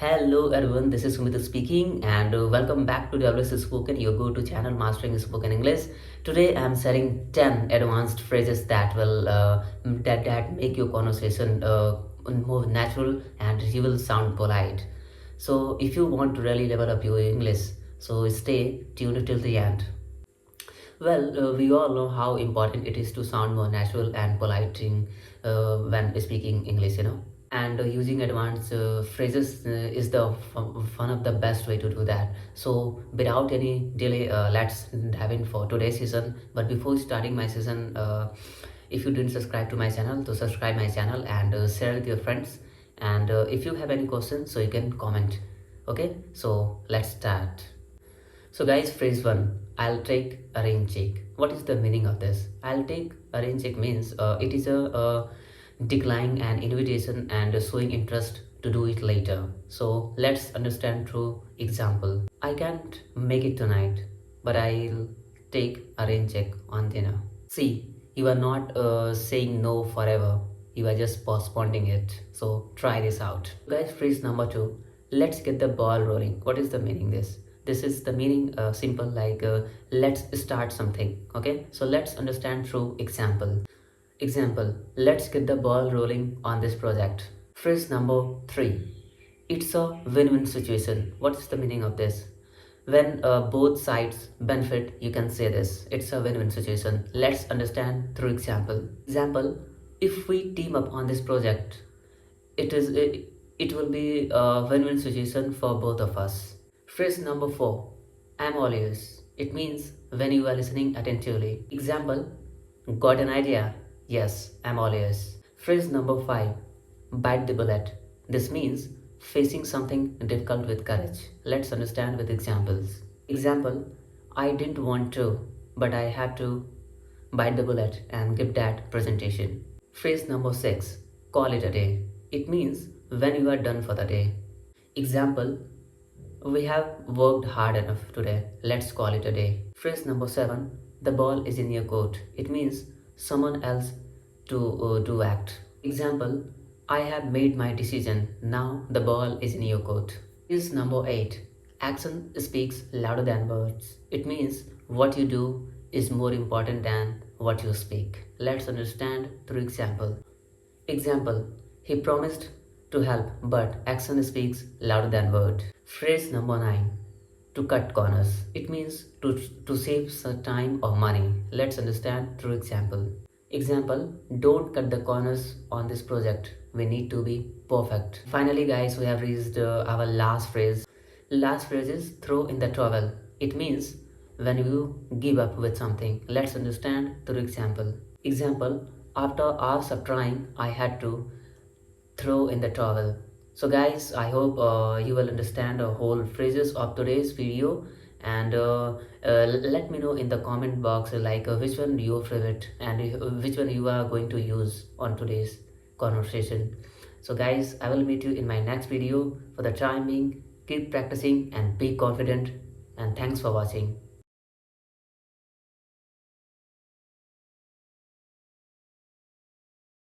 Hello everyone, this is Sumit speaking and welcome back to WS Spoken, your go-to channel mastering spoken English. Today I am sharing 10 advanced phrases that will that make your conversation more natural and you will sound polite. So if you want to really level up your English, so stay tuned till the end. We all know how important it is to sound more natural and polite when speaking English. And using advanced phrases is the one of the best way to do that. So without any delay, let's dive in for today's session. But before starting my session, if you didn't subscribe to my channel, to subscribe my channel and share with your friends. And if you have any questions, so you can comment. Okay, so let's start. So guys, phrase 1, I'll take a rain check. What is the meaning of this? I'll take a rain check means it is a decline an invitation and showing interest to do it later. So let's understand through example. I can't make it tonight, but I'll take a rain check on dinner. See, you are not saying no forever. You are just postponing it. So try this out. Guys, phrase number 2. Let's get the ball rolling. What is the meaning this? This is the meaning simple like let's start something. Okay, so let's understand through example. Let's get the ball rolling on this project. Phrase number 3, it's a win-win situation. What is the meaning of this? When both sides benefit, you can say this, it's a win-win situation. Let's understand through example. If we team up on this project, it will be a win-win situation for both of us. Phrase number 4, I'm all ears. It means when you are listening attentively. Example, got an idea? Yes, I'm all ears. Phrase number 5, bite the bullet. This means facing something difficult with courage. Let's understand with examples. Example, I didn't want to, but I had to bite the bullet and give that presentation. Phrase number 6, call it a day. It means when you are done for the day. Example, we have worked hard enough today. Let's call it a day. Phrase number 7, the ball is in your court. It means someone else to act. Example, I have made my decision. Now the ball is in your court. Phrase number 8, action speaks louder than words. It means what you do is more important than what you speak. Let's understand through example, he promised to help, but action speaks louder than word. Phrase number 9, to cut corners. It means to save some time or money. Let's understand through example, don't cut the corners on this project. We need to be perfect. Finally guys, we have reached our last phrase. Last phrase is throw in the towel. It means when you give up with something. Let's understand through example, after hours of trying, I had to throw in the towel. So guys, I hope you will understand the whole phrases of today's video, and let me know in the comment box like which one your favorite and which one you are going to use on today's conversation. So guys, I will meet you in my next video. For the time being, keep practicing and be confident, and thanks for watching.